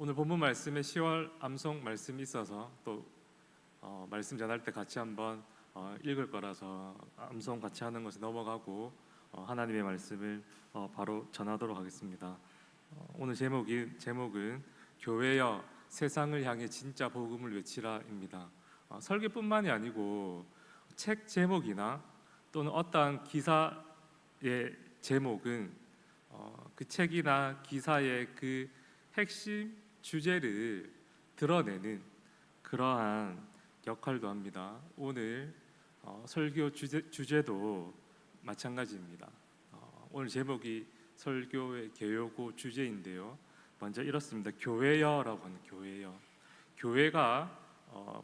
오늘 본문 말씀에 10월 암송 말씀이 있어서 또 말씀 전할 때 같이 한번 읽을 거라서 암송 같이 하는 것에 넘어가고 하나님의 말씀을 바로 전하도록 하겠습니다. 오늘 제목은 교회여 세상을 향해 진짜 복음을 외치라입니다. 설교뿐만이 아니고 책 제목이나 또는 어떠한 기사의 제목은 그 책이나 기사의 그 핵심 주제를 드러내는 그러한 역할도 합니다. 오늘 설교 주제도 마찬가지입니다. 오늘 제목이 설교의 개요고 주제인데요. 먼저 이렇습니다. 교회여라고 하는 교회여. 교회가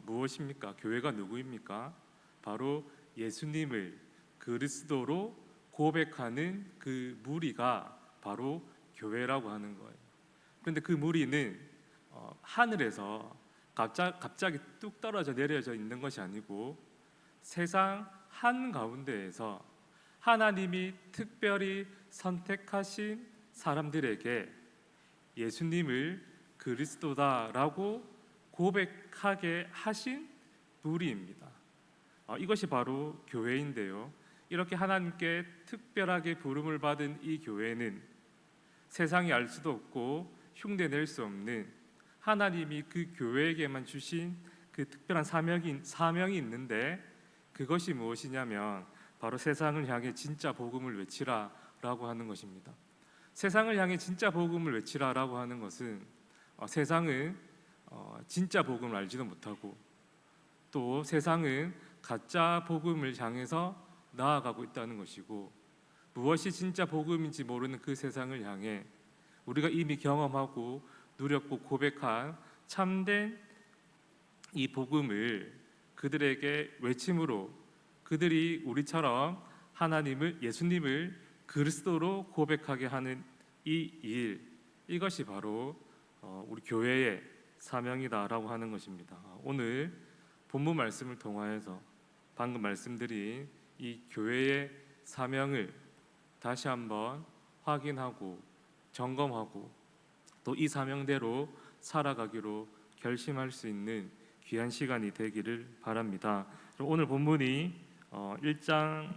무엇입니까? 교회가 누구입니까? 바로 예수님을 그리스도로 고백하는 그 무리가 바로 교회라고 하는 거예요. 그런데 그 무리는 하늘에서 갑자기 뚝 떨어져 내려져 있는 것이 아니고 세상 한가운데에서 하나님이 특별히 선택하신 사람들에게 예수님을 그리스도다라고 고백하게 하신 무리입니다. 이것이 바로 교회인데요. 이렇게 하나님께 특별하게 부름을 받은 이 교회는 세상이 알 수도 없고 흉내낼 수 없는 하나님이 그 교회에게만 주신 그 특별한 사명이 있는데, 그것이 무엇이냐면 바로 세상을 향해 진짜 복음을 외치라라고 하는 것입니다. 세상을 향해 진짜 복음을 외치라라고 하는 것은 세상은 진짜 복음을 알지도 못하고 또 세상은 가짜 복음을 향해서 나아가고 있다는 것이고, 무엇이 진짜 복음인지 모르는 그 세상을 향해 우리가 이미 경험하고 누렸고 고백한 참된 이 복음을 그들에게 외침으로 그들이 우리처럼 예수님을 그리스도로 고백하게 하는 이 일, 이것이 바로 우리 교회의 사명이다라고 하는 것입니다. 오늘 본문 말씀을 통하여서 방금 말씀드린 이 교회의 사명을 다시 한번 확인하고 점검하고 또 이 사명대로 살아가기로 결심할 수 있는 귀한 시간이 되기를 바랍니다. 오늘 본문이 1장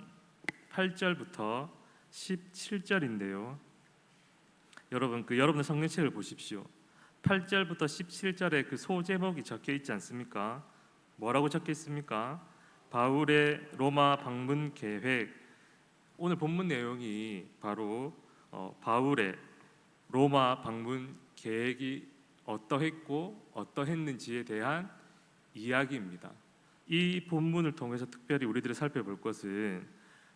8절부터 17절인데요. 여러분의 성경책을 보십시오. 8절부터 17절에 그 소제목이 적혀 있지 않습니까? 뭐라고 적혀 있습니까? 바울의 로마 방문 계획. 오늘 본문 내용이 바로 바울의 로마 방문 계획이 어떠했고 어떠했는지에 대한 이야기입니다. 이 본문을 통해서 특별히 우리들이 살펴볼 것은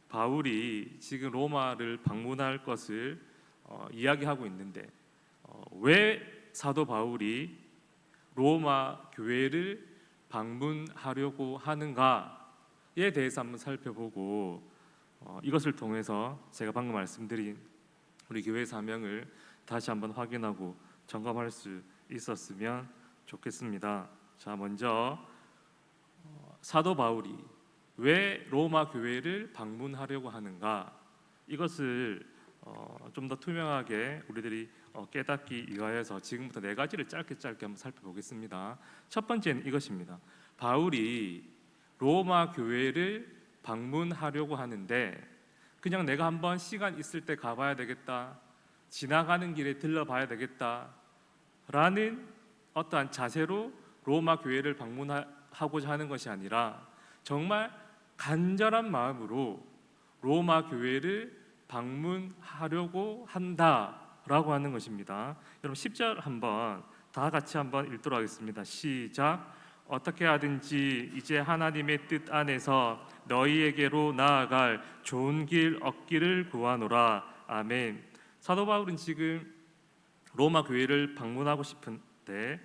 바울이 지금 로마를 방문할 것을 이야기하고 있는데 왜 사도 바울이 로마 교회를 방문하려고 하는가에 대해서 한번 살펴보고 이것을 통해서 제가 방금 말씀드린 우리 교회 사명을 다시 한번 확인하고 점검할 수 있었으면 좋겠습니다. 자, 먼저 사도 바울이 왜 로마 교회를 방문하려고 하는가, 이것을 좀 더 투명하게 우리들이 깨닫기 위하여서 지금부터 4가지를 짧게 한번 살펴보겠습니다. 첫 번째는 이것입니다. 바울이 로마 교회를 방문하려고 하는데 그냥 내가 한번 시간 있을 때 가봐야 되겠다, 지나가는 길에 들러봐야 되겠다 라는 어떠한 자세로 로마 교회를 방문하고자 하는 것이 아니라 정말 간절한 마음으로 로마 교회를 방문하려고 한다라고 하는 것입니다. 여러분 10절 한번 다 같이 한번 읽도록 하겠습니다. 시작. 어떻게 하든지 이제 하나님의 뜻 안에서 너희에게로 나아갈 좋은 길 얻기를 구하노라. 아멘. 사도 바울은 지금 로마 교회를 방문하고 싶은데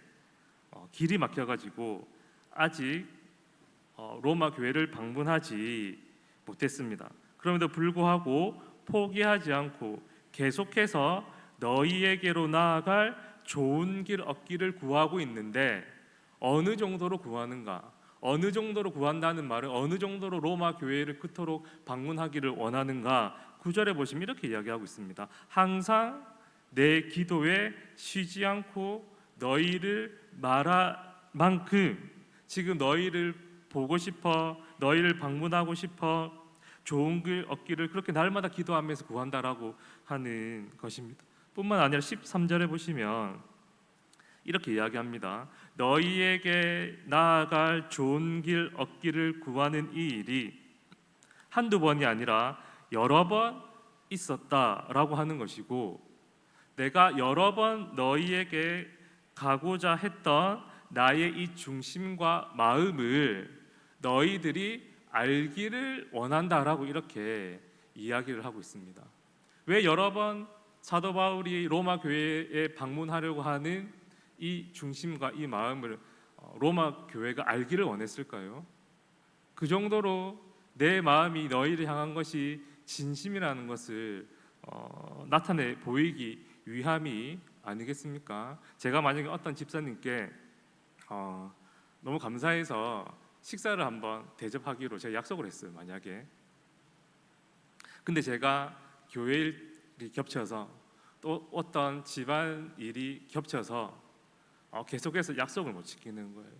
길이 막혀가지고 아직 로마 교회를 방문하지 못했습니다. 그럼에도 불구하고 포기하지 않고 계속해서 너희에게로 나아갈 좋은 길 얻기를 구하고 있는데 어느 정도로 구하는가? 어느 정도로 구한다는 말은 어느 정도로 로마 교회를 그토록 방문하기를 원하는가? 9절에 보시면 이렇게 이야기하고 있습니다. 항상 내 기도에 쉬지 않고 너희를 말할 만큼 지금 너희를 보고 싶어, 너희를 방문하고 싶어, 좋은 길 얻기를 그렇게 날마다 기도하면서 구한다라고 하는 것입니다. 뿐만 아니라 13절에 보시면 이렇게 이야기합니다. 너희에게 나아갈 좋은 길 얻기를 구하는 이 일이 한두 번이 아니라 여러 번 있었다라고 하는 것이고, 내가 여러 번 너희에게 가고자 했던 나의 이 중심과 마음을 너희들이 알기를 원한다라고 이렇게 이야기를 하고 있습니다. 왜 여러 번 사도 바울이 로마 교회에 방문하려고 하는 이 중심과 이 마음을 로마 교회가 알기를 원했을까요? 그 정도로 내 마음이 너희를 향한 것이 진심이라는 것을 나타내 보이기 위함이 아니겠습니까? 제가 만약에 어떤 집사님께 너무 감사해서 식사를 한번 대접하기로 제가 약속을 했어요. 만약에 근데 제가 교회 일이 겹쳐서 또 어떤 집안 일이 겹쳐서 계속해서 약속을 못 지키는 거예요.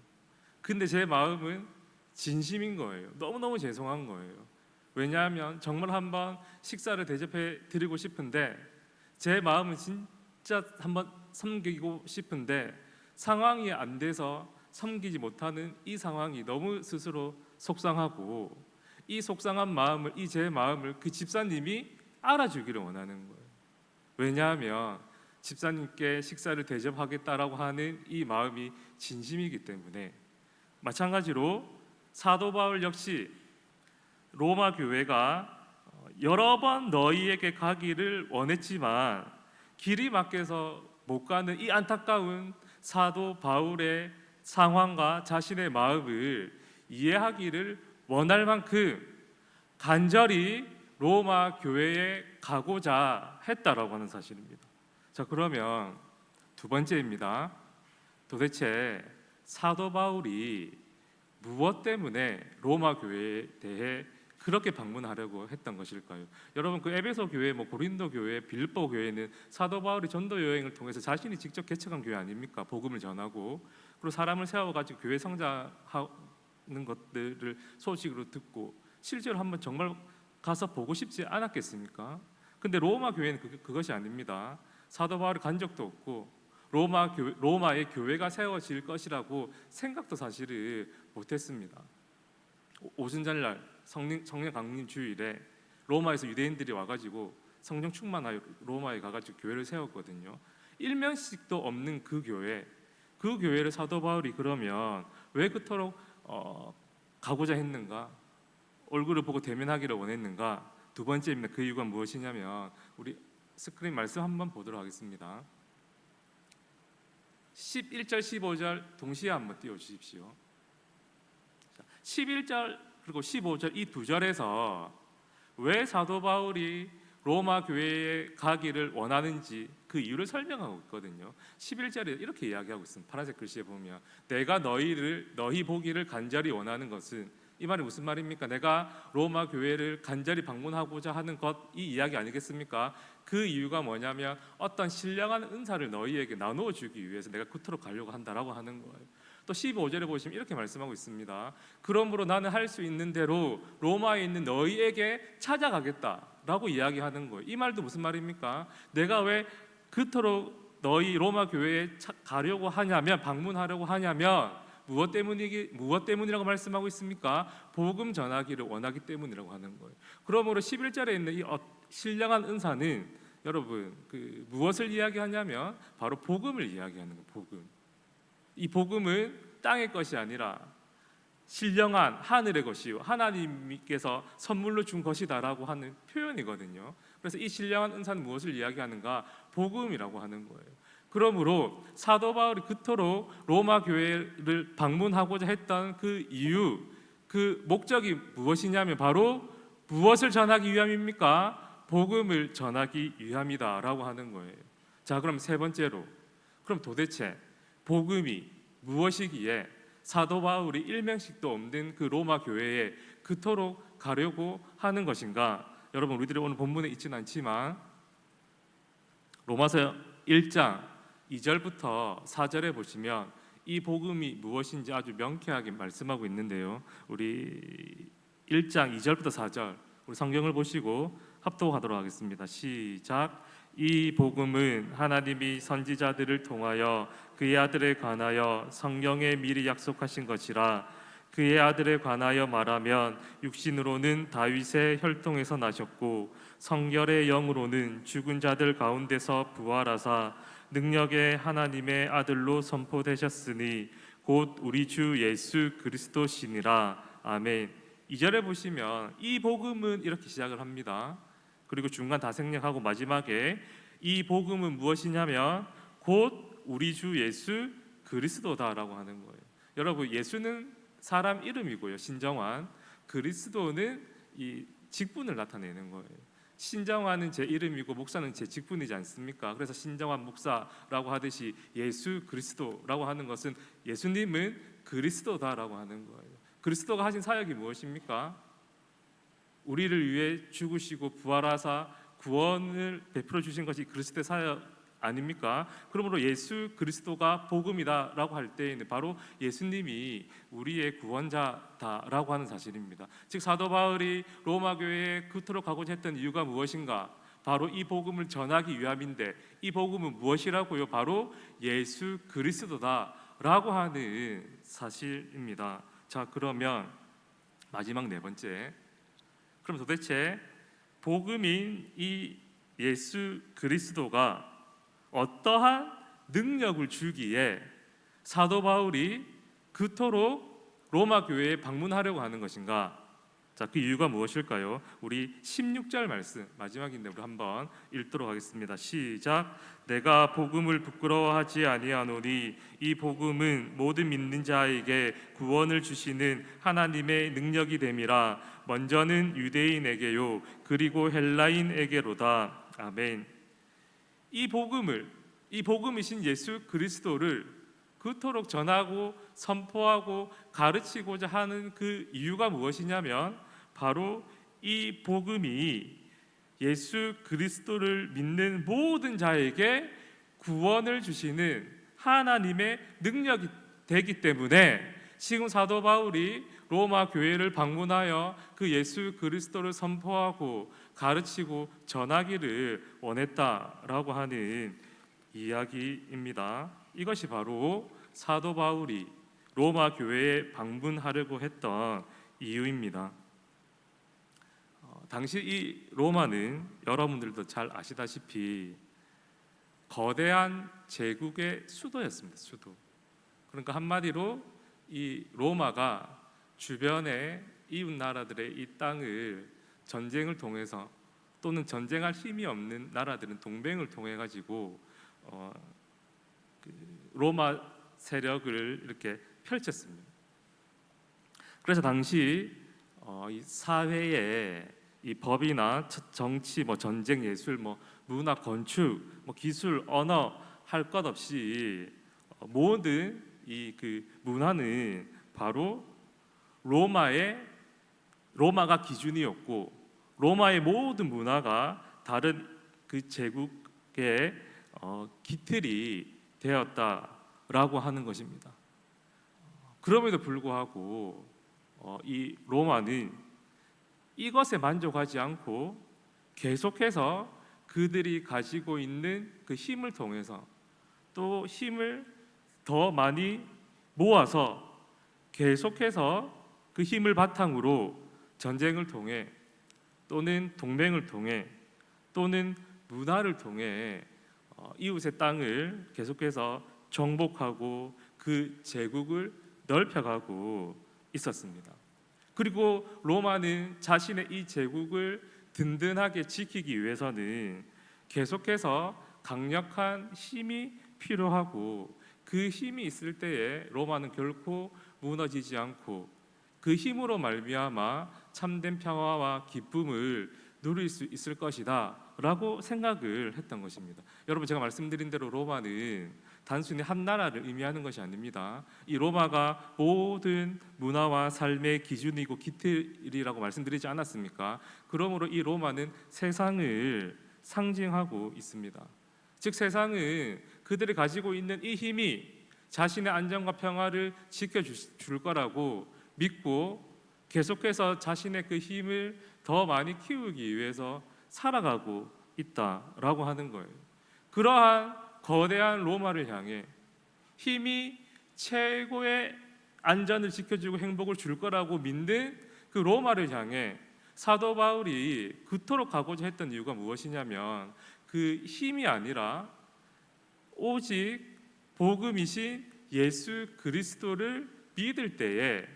근데 제 마음은 진심인 거예요. 너무너무 죄송한 거예요. 왜냐하면 정말 한번 식사를 대접해 드리고 싶은데 제 마음은 진짜 한번 섬기고 싶은데 상황이 안 돼서 섬기지 못하는 이 상황이 너무 스스로 속상하고, 이 속상한 마음을, 이 제 마음을 그 집사님이 알아주기를 원하는 거예요. 왜냐하면 집사님께 식사를 대접하겠다라고 하는 이 마음이 진심이기 때문에. 마찬가지로 사도 바울 역시 로마 교회가 여러 번 너희에게 가기를 원했지만 길이 막혀서 못 가는 이 안타까운 사도 바울의 상황과 자신의 마음을 이해하기를 원할 만큼 간절히 로마 교회에 가고자 했다라고 하는 사실입니다. 자, 그러면 두 번째입니다. 도대체 사도 바울이 무엇 때문에 로마 교회에 대해 그렇게 방문하려고 했던 것일까요? 여러분, 그 에베소 교회, 고린도 교회, 빌립보 교회는 사도 바울이 전도 여행을 통해서 자신이 직접 개척한 교회 아닙니까? 복음을 전하고 그리고 사람을 세워가지고 교회 성장하는 것들을 소식으로 듣고 실제로 한번 정말 가서 보고 싶지 않았겠습니까? 근데 로마 교회는 그것이 아닙니다. 사도 바울이 간 적도 없고 로마의 교회가 세워질 것이라고 생각도 사실은 못했습니다. 오순절날 성령 강림 주일에 로마에서 유대인들이 와가지고 성령 충만하여 로마에 가가지고 교회를 세웠거든요. 일면식도 없는 그 교회를 사도 바울이 그러면 왜 그토록 가고자 했는가? 얼굴을 보고 대면하기를 원했는가? 두 번째입니다. 그 이유가 무엇이냐면 우리 스크린 말씀 한번 보도록 하겠습니다. 11절 15절 동시에 한번 띄워주십시오. 11절 그리고 15절 이 두 절에서 왜 사도 바울이 로마 교회에 가기를 원하는지 그 이유를 설명하고 있거든요. 11절에 이렇게 이야기하고 있습니다. 파란색 글씨에 보면 내가 너희 보기를 간절히 원하는 것은, 이 말이 무슨 말입니까? 내가 로마 교회를 간절히 방문하고자 하는 것, 이 이야기 아니겠습니까? 그 이유가 뭐냐면 어떤 신령한 은사를 너희에게 나누어 주기 위해서 내가 그토록 가려고 한다라고 하는 거예요. 또 15절에 보시면 이렇게 말씀하고 있습니다. 그러므로 나는 할 수 있는 대로 로마에 있는 너희에게 찾아가겠다라고 이야기하는 거예요. 이 말도 무슨 말입니까? 내가 왜 그토록 너희 로마 교회에 가려고 하냐면, 방문하려고 하냐면 무엇 때문이라고 말씀하고 있습니까? 복음 전하기를 원하기 때문이라고 하는 거예요. 그러므로 11절에 있는 이 신령한 은사는 여러분 무엇을 이야기하냐면 바로 복음을 이야기하는 거예요. 복음. 이 복음은 땅의 것이 아니라 신령한 하늘의 것이요 하나님께서 선물로 준 것이다라고 하는 표현이거든요. 그래서 이 신령한 은사는 무엇을 이야기하는가? 복음이라고 하는 거예요. 그러므로 사도 바울이 그토록 로마 교회를 방문하고자 했던 그 이유, 그 목적이 무엇이냐면 바로 무엇을 전하기 위함입니까? 복음을 전하기 위함이다라고 하는 거예요. 자, 그럼 세 번째로, 그럼 도대체 복음이 무엇이기에 사도 바울이 일명씩도 없는 그 로마 교회에 그토록 가려고 하는 것인가? 여러분, 우리들이 오늘 본문에 있지는 않지만 로마서 1장 2절부터 4절에 보시면 이 복음이 무엇인지 아주 명쾌하게 말씀하고 있는데요. 우리 1장 2절부터 4절 우리 성경을 보시고 합독하도록 하겠습니다. 시작. 이 복음은 하나님이 선지자들을 통하여 그의 아들에 관하여 성경에 미리 약속하신 것이라. 그의 아들에 관하여 말하면 육신으로는 다윗의 혈통에서 나셨고 성결의 영으로는 죽은 자들 가운데서 부활하사 능력의 하나님의 아들로 선포되셨으니 곧 우리 주 예수 그리스도시니라. 아멘. 2절에 보시면 이 복음은 이렇게 시작을 합니다. 그리고 중간 다 생략하고 마지막에 이 복음은 무엇이냐면 곧 우리 주 예수 그리스도다라고 하는 거예요. 여러분, 예수는 사람 이름이고요, 신정환. 그리스도는 이 직분을 나타내는 거예요. 신정환은 제 이름이고 목사는 제 직분이지 않습니까? 그래서 신정환 목사라고 하듯이 예수 그리스도라고 하는 것은 예수님은 그리스도다라고 하는 거예요. 그리스도가 하신 사역이 무엇입니까? 우리를 위해 죽으시고 부활하사 구원을 베풀어 주신 것이 그리스도의 사역 아닙니까? 그러므로 예수 그리스도가 복음이다라고 할 때에는 바로 예수님이 우리의 구원자다라고 하는 사실입니다. 즉 사도 바울이 로마 교회에 그토록 가고자 했던 이유가 무엇인가? 바로 이 복음을 전하기 위함인데 이 복음은 무엇이라고요? 바로 예수 그리스도다라고 하는 사실입니다. 자, 그러면 마지막 네 번째, 그럼 도대체 복음인 이 예수 그리스도가 어떠한 능력을 주기에 사도 바울이 그토록 로마 교회에 방문하려고 하는 것인가? 자, 그 이유가 무엇일까요? 우리 16절 말씀 마지막인데 우리 한번 읽도록 하겠습니다. 시작. 내가 복음을 부끄러워하지 아니하노니 이 복음은 모든 믿는 자에게 구원을 주시는 하나님의 능력이 됨이라. 먼저는 유대인에게요 그리고 헬라인에게로다. 아멘. 이 복음이신 예수 그리스도를 그토록 전하고 선포하고 가르치고자 하는 그 이유가 무엇이냐면 바로 이 복음이 예수 그리스도를 믿는 모든 자에게 구원을 주시는 하나님의 능력이 되기 때문에 지금 사도 바울이 로마 교회를 방문하여 그 예수 그리스도를 선포하고 가르치고 전하기를 원했다라고 하는 이야기입니다. 이것이 바로 사도 바울이 로마 교회에 방문하려고 했던 이유입니다. 당시 이 로마는 여러분들도 잘 아시다시피 거대한 제국의 수도였습니다. 수도. 그러니까 한마디로 이 로마가 주변의 이웃 나라들의 이 땅을 전쟁을 통해서 또는 전쟁할 힘이 없는 나라들은 동맹을 통해 가지고 로마 세력을 이렇게 펼쳤습니다. 그래서 당시 이 사회에 이 법이나 정치, 전쟁, 예술, 문화, 건축, 기술, 언어 할 것 없이 모든 이 그 문화는 바로 로마가 기준이었고 로마의 모든 문화가 다른 그 제국의 기틀이 되었다라고 하는 것입니다. 그럼에도 불구하고 이 로마는 이것에 만족하지 않고 계속해서 그들이 가지고 있는 그 힘을 통해서 또 힘을 더 많이 모아서 계속해서 그 힘을 바탕으로 전쟁을 통해 또는 동맹을 통해 또는 문화를 통해 이웃의 땅을 계속해서 정복하고 그 제국을 넓혀가고 있었습니다. 그리고 로마는 자신의 이 제국을 든든하게 지키기 위해서는 계속해서 강력한 힘이 필요하고 그 힘이 있을 때에 로마는 결코 무너지지 않고 그 힘으로 말미암아 참된 평화와 기쁨을 누릴 수 있을 것이다 라고 생각을 했던 것입니다. 여러분, 제가 말씀드린 대로 로마는 단순히 한 나라를 의미하는 것이 아닙니다. 이 로마가 모든 문화와 삶의 기준이고 기틀이라고 말씀드리지 않았습니까? 그러므로 이 로마는 세상을 상징하고 있습니다. 즉 세상은 그들이 가지고 있는 이 힘이 자신의 안전과 평화를 지켜줄 거라고 믿고 계속해서 자신의 그 힘을 더 많이 키우기 위해서 살아가고 있다라고 하는 거예요. 그러한 거대한 로마를 향해 힘이 최고의 안전을 지켜주고 행복을 줄 거라고 믿는 그 로마를 향해 사도 바울이 그토록 가고자 했던 이유가 무엇이냐면 그 힘이 아니라 오직 복음이신 예수 그리스도를 믿을 때에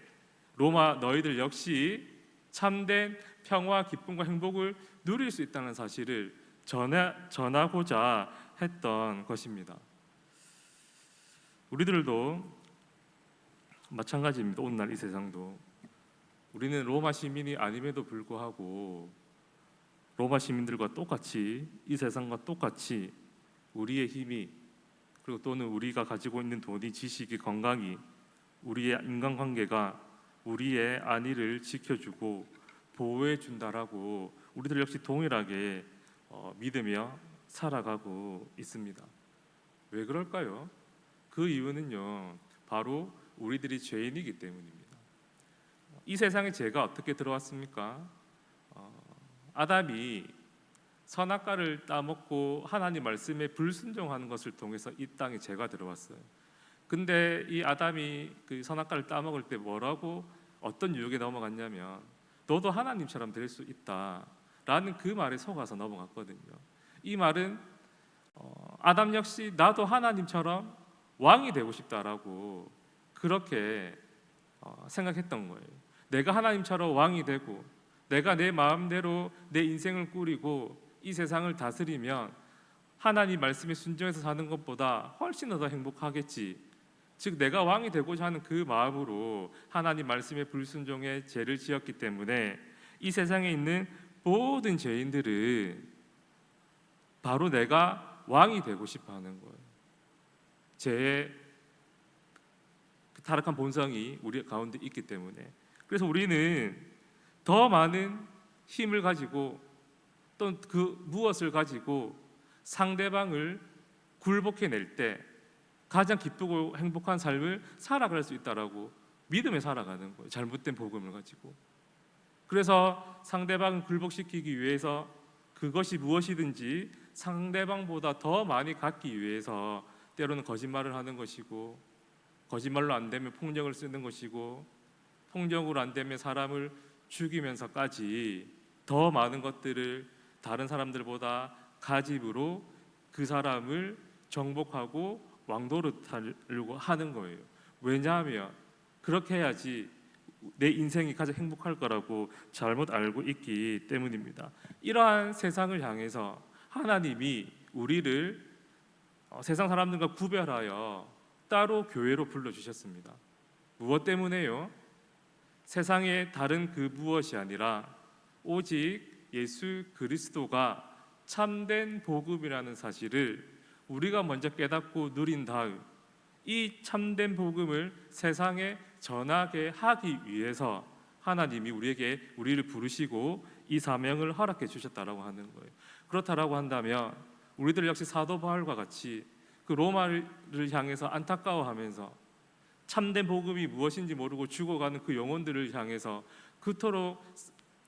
로마 너희들 역시 참된 평화, 기쁨과 행복을 누릴 수 있다는 사실을 전하고자 했던 것입니다. 우리들도 마찬가지입니다. 오늘날 이 세상도 우리는 로마 시민이 아님에도 불구하고 로마 시민들과 똑같이 이 세상과 똑같이 우리의 힘이 그리고 또는 우리가 가지고 있는 돈이, 지식이, 건강이, 우리의 인간관계가 우리의 안위를 지켜주고 보호해 준다라고 우리들 역시 동일하게 믿으며 살아가고 있습니다. 왜 그럴까요? 그 이유는요, 바로 우리들이 죄인이기 때문입니다. 이 세상에 죄가 어떻게 들어왔습니까? 아담이 선악과를 따먹고 하나님 말씀에 불순종하는 것을 통해서 이 땅에 죄가 들어왔어요. 근데 이 아담이 그 선악과를 따먹을 때 뭐라고 어떤 유혹에 넘어갔냐면 너도 하나님처럼 될 수 있다라는 그 말에 속아서 넘어갔거든요. 이 말은 아담 역시 나도 하나님처럼 왕이 되고 싶다라고 그렇게 생각했던 거예요. 내가 하나님처럼 왕이 되고 내가 내 마음대로 내 인생을 꾸리고 이 세상을 다스리면 하나님 말씀에 순종해서 사는 것보다 훨씬 더 행복하겠지. 즉 내가 왕이 되고자 하는 그 마음으로 하나님 말씀에 불순종해 죄를 지었기 때문에 이 세상에 있는 모든 죄인들은 바로 내가 왕이 되고 싶어 하는 거예요. 죄의 타락한 본성이 우리 가운데 있기 때문에. 그래서 우리는 더 많은 힘을 가지고 또 그 무엇을 가지고 상대방을 굴복해낼 때 가장 기쁘고 행복한 삶을 살아갈 수 있다라고 믿음에 살아가는 거예요. 잘못된 복음을 가지고. 그래서 상대방을 굴복시키기 위해서 그것이 무엇이든지 상대방보다 더 많이 갖기 위해서 때로는 거짓말을 하는 것이고, 거짓말로 안 되면 폭력을 쓰는 것이고, 폭력으로 안 되면 사람을 죽이면서까지 더 많은 것들을 다른 사람들보다 가집으로 그 사람을 정복하고 왕노릇하려고 하는 거예요. 왜냐하면 그렇게 해야지 내 인생이 가장 행복할 거라고 잘못 알고 있기 때문입니다. 이러한 세상을 향해서 하나님이 우리를 세상 사람들과 구별하여 따로 교회로 불러주셨습니다. 무엇 때문에요? 세상의 다른 그 무엇이 아니라 오직 예수 그리스도가 참된 복음이라는 사실을 우리가 먼저 깨닫고 누린 다음 이 참된 복음을 세상에 전하게 하기 위해서 하나님이 우리를 부르시고 이 사명을 허락해 주셨다라고 하는 거예요. 그렇다라고 한다면 우리들 역시 사도 바울과 같이 그 로마를 향해서 안타까워하면서 참된 복음이 무엇인지 모르고 죽어가는 그 영혼들을 향해서 그토록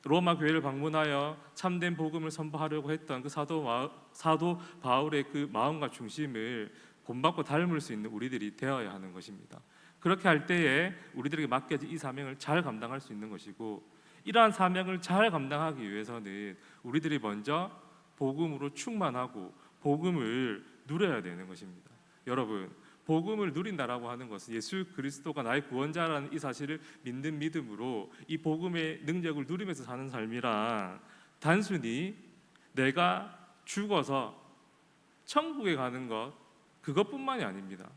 로마 교회를 방문하여 참된 복음을 선포하려고 했던 그 사도 바울의 그 마음과 중심을 본받고 닮을 수 있는 우리들이 되어야 하는 것입니다. 그렇게 할 때에 우리들에게 맡겨진 이 사명을 잘 감당할 수 있는 것이고, 이러한 사명을 잘 감당하기 위해서는 우리들이 먼저 복음으로 충만하고 복음을 누려야 되는 것입니다. 여러분, 복음을 누린다라고 하는 것은 예수 그리스도가 나의 구원자라는 이 사실을 믿는 믿음으로 이 복음의 능력을 누리면서 사는 삶이란 단순히 내가 죽어서 천국에 가는 것 그것뿐만이 아닙니다.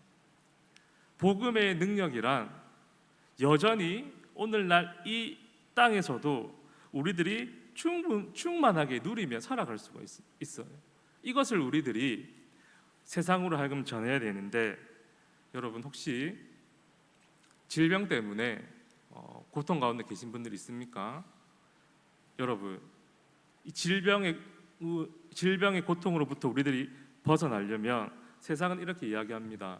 복음의 능력이란 여전히 오늘날 이 땅에서도 우리들이 충만하게 누리며 살아갈 수가 있어요. 이것을 우리들이 세상으로 하여금 전해야 되는데, 여러분 혹시 질병 때문에 고통 가운데 계신 분들 있습니까? 여러분, 이 질병의 고통으로부터 우리들이 벗어나려면 세상은 이렇게 이야기합니다.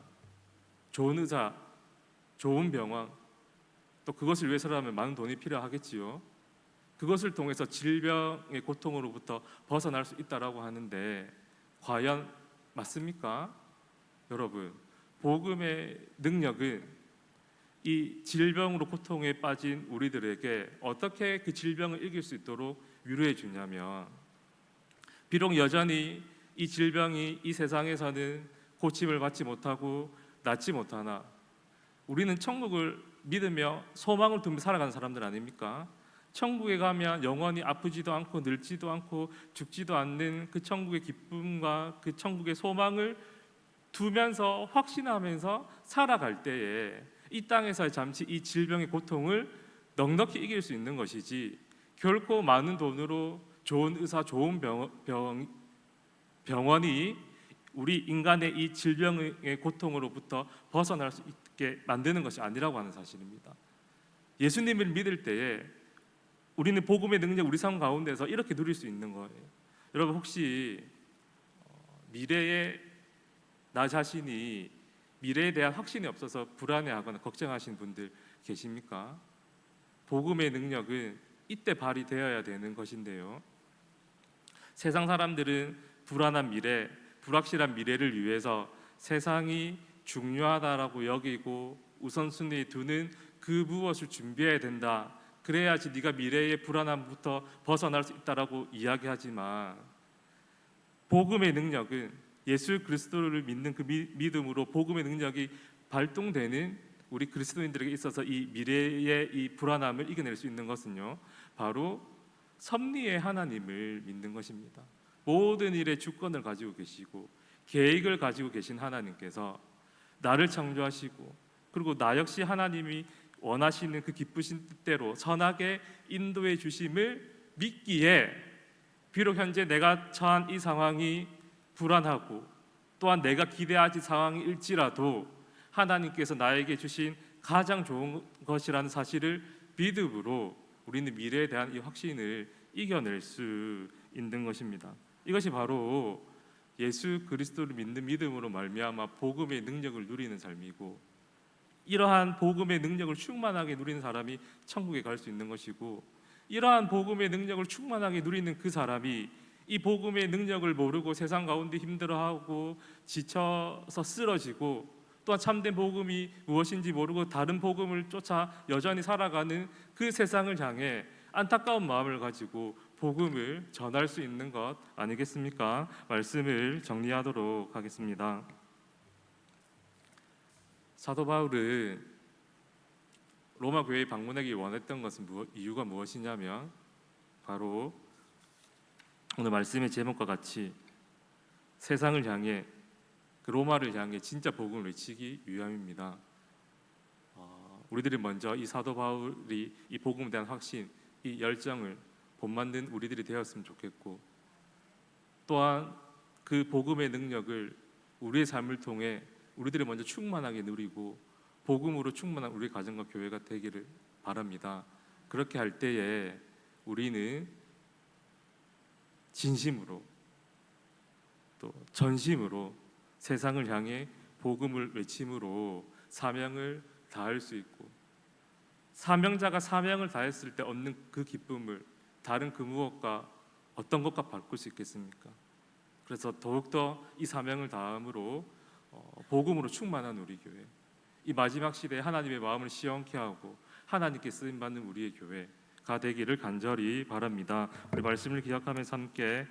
좋은 의사, 좋은 병원, 또 그것을 위해서라면 많은 돈이 필요하겠지요. 그것을 통해서 질병의 고통으로부터 벗어날 수 있다라고 하는데 과연 맞습니까? 여러분, 복음의 능력은 이 질병으로 고통에 빠진 우리들에게 어떻게 그 질병을 이길 수 있도록 위로해 주냐면, 비록 여전히 이 질병이 이 세상에서는 고침을 받지 못하고 낫지 못하나 우리는 천국을 믿으며 소망을 두며 살아가는 사람들 아닙니까? 천국에 가면 영원히 아프지도 않고 늙지도 않고 죽지도 않는 그 천국의 기쁨과 그 천국의 소망을 두면서 확신하면서 살아갈 때에 이 땅에서 잠시 이 질병의 고통을 넉넉히 이길 수 있는 것이지, 결코 많은 돈으로 좋은 의사, 좋은 병원이 우리 인간의 이 질병의 고통으로부터 벗어날 수 있게 만드는 것이 아니라고 하는 사실입니다. 예수님을 믿을 때에 우리는 복음의 능력 우리 삶 가운데서 이렇게 누릴 수 있는 거예요. 여러분, 혹시 미래에 나 자신이 미래에 대한 확신이 없어서 불안해하거나 걱정하시는 분들 계십니까? 복음의 능력은 이때 발휘되어야 되는 것인데요. 세상 사람들은 불안한 미래, 불확실한 미래를 위해서 세상이 중요하다라고 여기고 우선순위에 두는 그 무엇을 준비해야 된다, 그래야지 네가 미래의 불안함부터 벗어날 수 있다라고 이야기하지만, 복음의 능력은 예수 그리스도를 믿는 그 믿음으로 복음의 능력이 발동되는 우리 그리스도인들에게 있어서 이 미래의 이 불안함을 이겨낼 수 있는 것은요, 바로 섭리의 하나님을 믿는 것입니다. 모든 일의 주권을 가지고 계시고 계획을 가지고 계신 하나님께서 나를 창조하시고, 그리고 나 역시 하나님이 원하시는 그 기쁘신 뜻대로 선하게 인도해 주심을 믿기에, 비록 현재 내가 처한 이 상황이 불안하고 또한 내가 기대하지 상황일지라도 하나님께서 나에게 주신 가장 좋은 것이라는 사실을 믿음으로 우리는 미래에 대한 이 확신을 이겨낼 수 있는 것입니다. 이것이 바로 예수 그리스도를 믿는 믿음으로 말미암아 복음의 능력을 누리는 삶이고, 이러한 복음의 능력을 충만하게 누리는 사람이 천국에 갈 수 있는 것이고, 이러한 복음의 능력을 충만하게 누리는 그 사람이 이 복음의 능력을 모르고 세상 가운데 힘들어하고 지쳐서 쓰러지고, 또한 참된 복음이 무엇인지 모르고 다른 복음을 쫓아 여전히 살아가는 그 세상을 향해 안타까운 마음을 가지고 복음을 전할 수 있는 것 아니겠습니까? 말씀을 정리하도록 하겠습니다. 사도 바울은 로마 교회에 방문하기 원했던 것은 이유가 무엇이냐면, 바로 오늘 말씀의 제목과 같이 세상을 향해, 그 로마를 향해 진짜 복음을 외치기 위함입니다. 우리들이 먼저 이 사도 바울이 이 복음에 대한 확신, 이 열정을 본받는 우리들이 되었으면 좋겠고, 또한 그 복음의 능력을 우리의 삶을 통해 우리들이 먼저 충만하게 누리고 복음으로 충만한 우리 가정과 교회가 되기를 바랍니다. 그렇게 할 때에 우리는 진심으로 또 전심으로 세상을 향해 복음을 외침으로 사명을 다할 수 있고, 사명자가 사명을 다했을 때 얻는 그 기쁨을 다른 그 무엇과 어떤 것과 바꿀 수 있겠습니까? 그래서 더욱더 이 사명을 다함으로 복음으로 충만한 우리 교회, 이 마지막 시대에 하나님의 마음을 시원케 하고 하나님께 쓰임받는 우리의 교회가 되기를 간절히 바랍니다. 우리 말씀을 기억하면서 함께